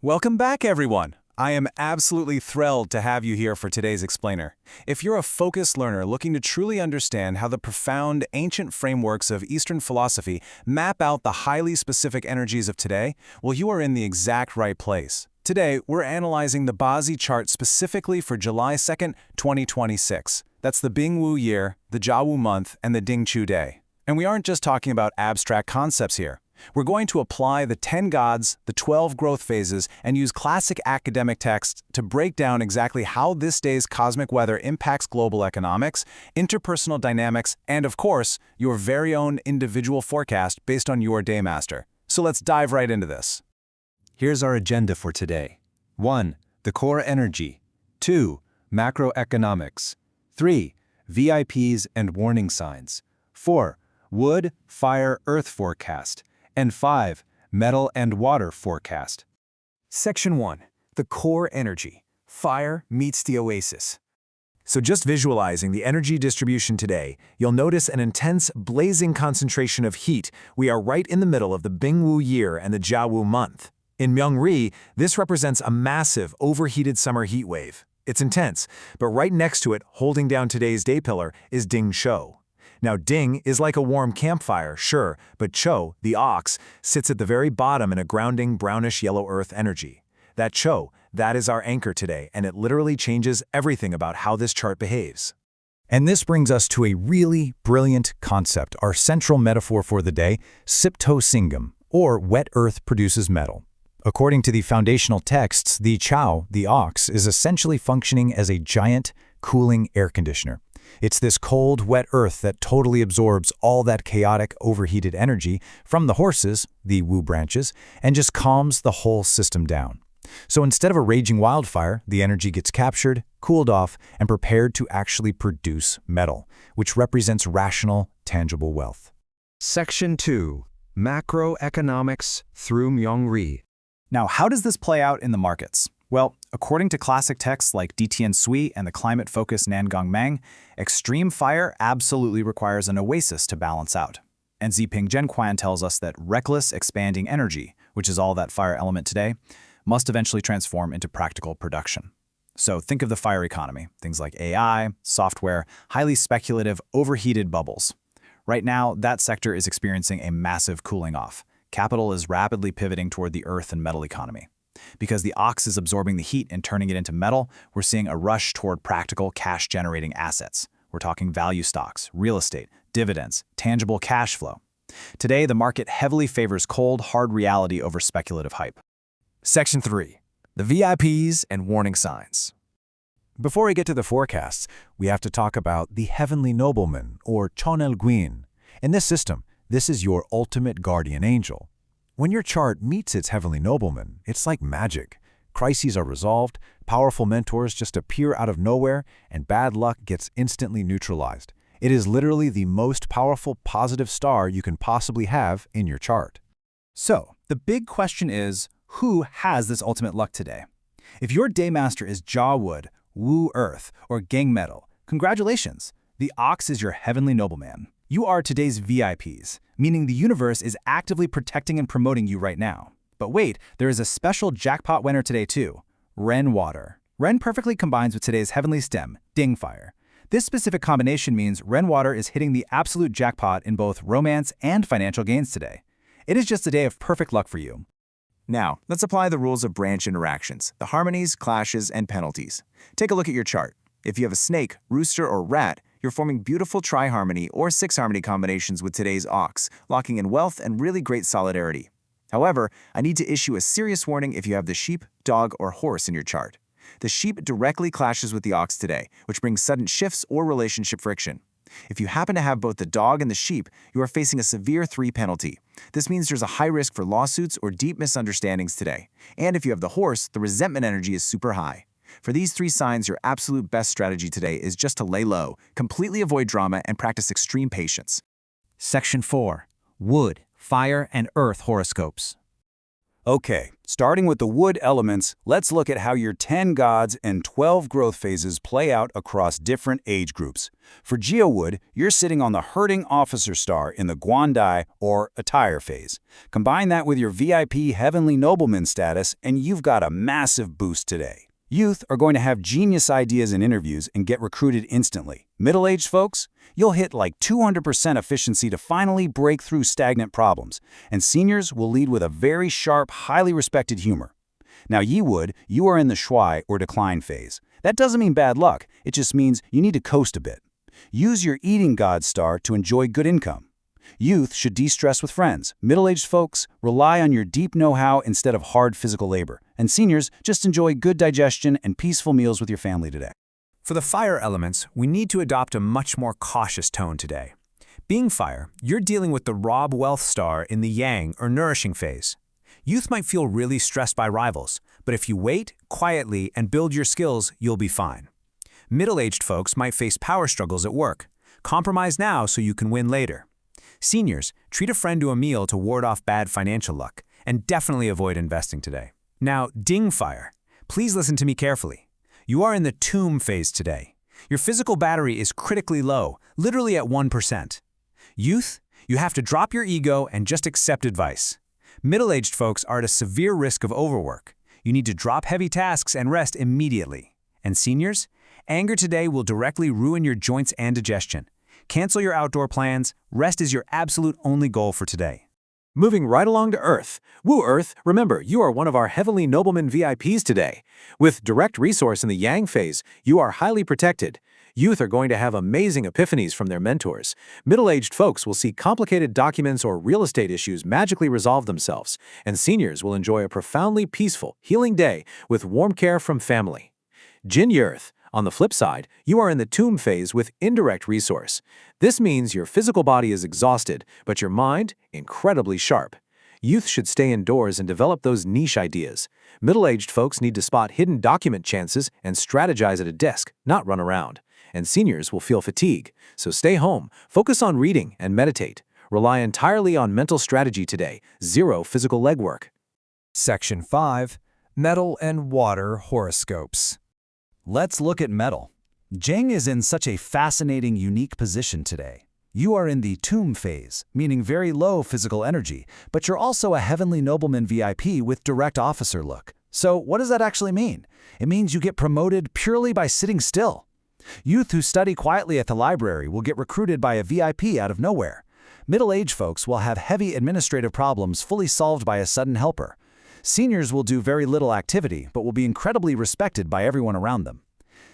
Welcome back, everyone. I am absolutely thrilled to have you here for today's explainer. If you're a focused learner looking to truly understand how the profound ancient frameworks of Eastern philosophy map out the highly specific energies of today, well, you are in the exact right place. Today, we're analyzing the Bazi chart specifically for July 2nd, 2026. That's the Bingwu year, the Jiawu month, and the Dingchu day. And we aren't just talking about abstract concepts here. We're going to apply the 10 gods, the 12 growth phases, and use classic academic texts to break down exactly how this day's cosmic weather impacts global economics, interpersonal dynamics, and of course, your very own individual forecast based on your daymaster. So let's dive right into this. Here's our agenda for today. 1. The core energy. 2. Macroeconomics. 3. VIPs and warning signs. 4. Wood, fire, earth forecast. And 5. Metal and water forecast. Section 1. The core energy. Fire meets the oasis. So just visualizing the energy distribution today, you'll notice an intense, blazing concentration of heat. We are right in the middle of the Bingwu year and the Jiawu month. In Myungri, this represents a massive, overheated summer heat wave. It's intense, but right next to it, holding down today's day pillar, is Ding Shou. Now, Ding is like a warm campfire, sure, but Chou, the ox, sits at the very bottom in a grounding brownish-yellow earth energy. That Chou, that is our anchor today, and it literally changes everything about how this chart behaves. And this brings us to a really brilliant concept, our central metaphor for the day, Sipto Singam, or wet earth produces metal. According to the foundational texts, the Chou, the ox, is essentially functioning as a giant, cooling air conditioner. It's this cold, wet earth that totally absorbs all that chaotic, overheated energy from the horses, the Wu branches, and just calms the whole system down. So instead of a raging wildfire, the energy gets captured, cooled off, and prepared to actually produce metal, which represents rational, tangible wealth. Section 2. Macroeconomics through Myungri. Now, how does this play out in the markets? Well, according to classic texts like Ditian Sui and the climate-focused Nangong Mang, extreme fire absolutely requires an oasis to balance out. And Ziping Zhenquan tells us that reckless, expanding energy, which is all that fire element today, must eventually transform into practical production. So think of the fire economy, things like AI, software, highly speculative, overheated bubbles. Right now, that sector is experiencing a massive cooling off. Capital is rapidly pivoting toward the earth and metal economy. Because the ox is absorbing the heat and turning it into metal, we're seeing a rush toward practical cash-generating assets. We're talking value stocks, real estate, dividends, tangible cash flow. Today, the market heavily favors cold, hard reality over speculative hype. Section 3. The VIPs and warning signs. Before we get to the forecasts, we have to talk about the heavenly nobleman, or Chonel Guin. In this system, this is your ultimate guardian angel. When your chart meets its heavenly nobleman, it's like magic. Crises are resolved, powerful mentors just appear out of nowhere, and bad luck gets instantly neutralized. It is literally the most powerful positive star you can possibly have in your chart. So, the big question is, who has this ultimate luck today? If your daymaster is Jia Wood, Wu Earth, or Gang Metal, congratulations! The ox is your heavenly nobleman. You are today's VIPs, meaning the universe is actively protecting and promoting you right now. But wait, there is a special jackpot winner today too, Ren Water. Ren perfectly combines with today's heavenly stem, Ding Fire. This specific combination means Ren Water is hitting the absolute jackpot in both romance and financial gains today. It is just a day of perfect luck for you. Now, let's apply the rules of branch interactions, the harmonies, clashes, and penalties. Take a look at your chart. If you have a snake, rooster, or rat, you're forming beautiful tri-harmony or six-harmony combinations with today's ox, locking in wealth and really great solidarity. However, I need to issue a serious warning if you have the sheep, dog, or horse in your chart. The sheep directly clashes with the ox today, which brings sudden shifts or relationship friction. If you happen to have both the dog and the sheep, you are facing a severe 3 penalty. This means there's a high risk for lawsuits or deep misunderstandings today. And if you have the horse, the resentment energy is super high. For these 3 signs, your absolute best strategy today is just to lay low, completely avoid drama, and practice extreme patience. Section 4. Wood, Fire, and Earth Horoscopes. Okay, starting with the wood elements, let's look at how your 10 gods and 12 growth phases play out across different age groups. For geowood, you're sitting on the herding officer star in the Guandai or attire phase. Combine that with your VIP heavenly nobleman status, and you've got a massive boost today. Youth are going to have genius ideas in interviews and get recruited instantly. Middle-aged folks, you'll hit like 200% efficiency to finally break through stagnant problems. And seniors will lead with a very sharp, highly respected humor. Now, Yiwood, you are in the shuai or decline phase. That doesn't mean bad luck. It just means you need to coast a bit. Use your eating god star to enjoy good income. Youth should de-stress with friends. Middle-aged folks, rely on your deep know-how instead of hard physical labor. And seniors, just enjoy good digestion and peaceful meals with your family today. For the fire elements, we need to adopt a much more cautious tone today. Being fire, you're dealing with the Rob Wealth star in the yang or nourishing phase. Youth might feel really stressed by rivals, but if you wait quietly and build your skills, you'll be fine. Middle-aged folks might face power struggles at work. Compromise now so you can win later. Seniors, treat a friend to a meal to ward off bad financial luck, and definitely avoid investing today. Now, ding fire. Please listen to me carefully. You are in the tomb phase today. Your physical battery is critically low, literally at 1%. Youth, you have to drop your ego and just accept advice. Middle-aged folks are at a severe risk of overwork. You need to drop heavy tasks and rest immediately. And seniors, anger today will directly ruin your joints and digestion. Cancel your outdoor plans. Rest is your absolute only goal for today. Moving right along to Earth. Woo Earth, remember, you are one of our heavenly nobleman VIPs today. With direct resource in the Yang phase, you are highly protected. Youth are going to have amazing epiphanies from their mentors. Middle-aged folks will see complicated documents or real estate issues magically resolve themselves. And seniors will enjoy a profoundly peaceful, healing day with warm care from family. Jin Earth. On the flip side, you are in the tomb phase with indirect resource. This means your physical body is exhausted, but your mind, incredibly sharp. Youth should stay indoors and develop those niche ideas. Middle-aged folks need to spot hidden document chances and strategize at a desk, not run around. And seniors will feel fatigue, so stay home, focus on reading and meditate. Rely entirely on mental strategy today, zero physical legwork. Section 5. Metal and Water Horoscopes. Let's look at metal. Jing is in such a fascinating, unique position today. You are in the tomb phase, meaning very low physical energy, but you're also a heavenly nobleman VIP with direct officer look. So what does that actually mean? It means you get promoted purely by sitting still. Youth who study quietly at the library will get recruited by a VIP out of nowhere. Middle-aged folks will have heavy administrative problems fully solved by a sudden helper. Seniors will do very little activity, but will be incredibly respected by everyone around them.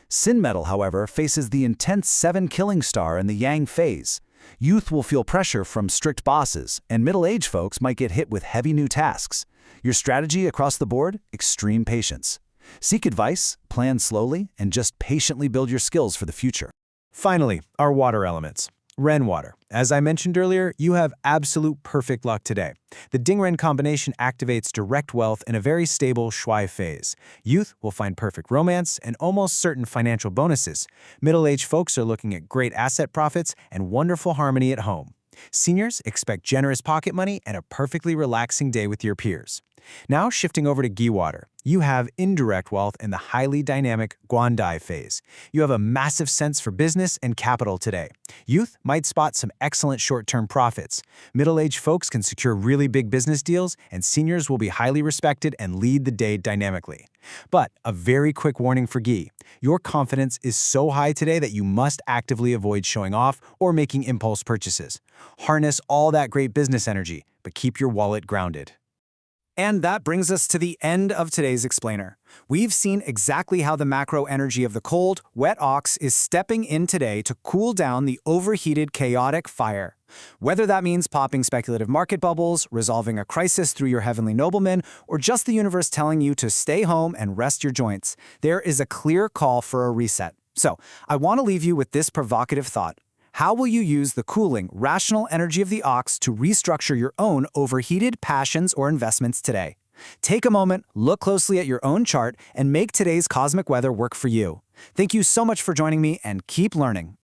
Sin metal, however, faces the intense 7 killing star in the Yang phase. Youth will feel pressure from strict bosses, and middle-aged folks might get hit with heavy new tasks. Your strategy across the board? Extreme patience. Seek advice, plan slowly, and just patiently build your skills for the future. Finally, our water elements. Ren water. As I mentioned earlier, you have absolute perfect luck today. The Ding-Ren combination activates direct wealth in a very stable shuai phase. Youth will find perfect romance and almost certain financial bonuses. Middle-aged folks are looking at great asset profits and wonderful harmony at home. Seniors expect generous pocket money and a perfectly relaxing day with your peers. Now shifting over to ghee water. You have indirect wealth in the highly dynamic Guandai phase. You have a massive sense for business and capital today. Youth might spot some excellent short-term profits. Middle-aged folks can secure really big business deals, and seniors will be highly respected and lead the day dynamically. But a very quick warning for ghee. Your confidence is so high today that you must actively avoid showing off or making impulse purchases. Harness all that great business energy, but keep your wallet grounded. And that brings us to the end of today's explainer. We've seen exactly how the macro energy of the cold, wet ox is stepping in today to cool down the overheated, chaotic fire. Whether that means popping speculative market bubbles, resolving a crisis through your heavenly nobleman, or just the universe telling you to stay home and rest your joints, there is a clear call for a reset. So, I want to leave you with this provocative thought. How will you use the cooling, rational energy of the ox to restructure your own overheated passions or investments today? Take a moment, look closely at your own chart, and make today's cosmic weather work for you. Thank you so much for joining me, and keep learning.